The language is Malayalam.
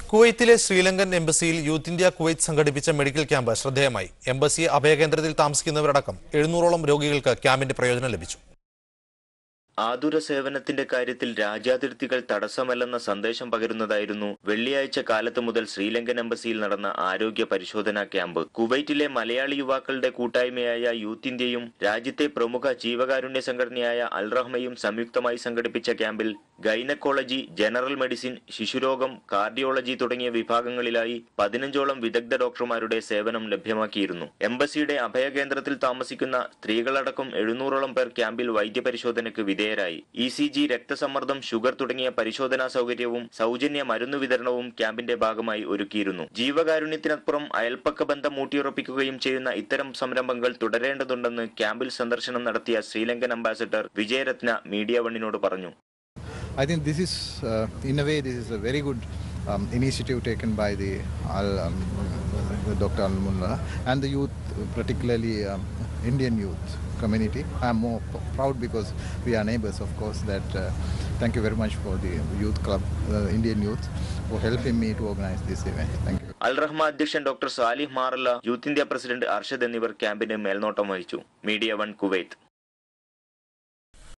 കുവൈത്തിലെ ശ്രീലങ്കൻ എംബസിയിൽ യൂത്ത് ഇന്ത്യ കുവൈത്ത് സംഘടിപ്പിച്ച മെഡിക്കൽ ക്യാമ്പ് ശ്രദ്ധേയമായി. എംബസി അഭയകേന്ദ്രത്തിൽ താമസിക്കുന്നവരടക്കം 700ഓളം രോഗികൾക്ക് ക്യാമ്പിന്റെ പ്രയോജനം ലഭിച്ചു. ആതുര സേവനത്തിന്റെ കാര്യത്തിൽ രാജ്യാതിർത്തികൾ തടസ്സമല്ലെന്ന സന്ദേശം പകരുന്നതായിരുന്നു വെള്ളിയാഴ്ച കാലത്ത് മുതൽ ശ്രീലങ്കൻ എംബസിയിൽ നടന്ന ആരോഗ്യ പരിശോധനാ ക്യാമ്പ്. കുവൈറ്റിലെ മലയാളി യുവാക്കളുടെ കൂട്ടായ്മയായ യൂത്ത് ഇന്ത്യയും രാജ്യത്തെ പ്രമുഖ ജീവകാരുണ്യ സംഘടനയായ അൽ റഹ്മയും സംയുക്തമായി സംഘടിപ്പിച്ച ക്യാമ്പിൽ ഗൈനക്കോളജി, ജനറൽ മെഡിസിൻ, ശിശുരോഗം, കാർഡിയോളജി തുടങ്ങിയ വിഭാഗങ്ങളിലായി 15ഓളം വിദഗ്ധ ഡോക്ടർമാരുടെ സേവനം ലഭ്യമാക്കിയിരുന്നു. എംബസിയുടെ അഭയകേന്ദ്രത്തിൽ താമസിക്കുന്ന സ്ത്രീകളടക്കം 700ഓളം പേർ ക്യാമ്പിൽ വൈദ്യപരിശോധനയ്ക്ക് വിധേയരായി. ECG, രക്തസമ്മർദ്ദം, ഷുഗർ തുടങ്ങിയ പരിശോധനാ സൗകര്യവും സൗജന്യ മരുന്നു വിതരണവും ക്യാമ്പിന്റെ ഭാഗമായി ഒരുക്കിയിരുന്നു. ജീവകാരുണ്യത്തിനപ്പുറം അയൽപ്പക്ക ബന്ധം ഊട്ടിയുറപ്പിക്കുകയും ചെയ്യുന്ന ഇത്തരം സംരംഭങ്ങൾ തുടരേണ്ടതുണ്ടെന്ന് ക്യാമ്പിൽ സന്ദർശനം നടത്തിയ ശ്രീലങ്കൻ അംബാസഡർ വിജയരത്ന മീഡിയ വണ്ണിനോട് പറഞ്ഞു. I think this is, in a way, this is a very good initiative taken by the Dr. Al-Mulla and the youth, particularly Indian youth community. I am more proud because we are neighbors, of course, that thank you very much for the youth club, Indian youth, for helping me to organize this event. Thank you. Al Rahma അധ്യക്ഷൻ ഡോക്ടർ സാലിഹ് മാറല്ല, യൂത്ത് ഇന്ത്യ പ്രസിഡന്റ് അർഷദ് എന്നിവർ ക്യാമ്പിന് മേൽനോട്ടം വഹിച്ചു. Media 1 Kuwait.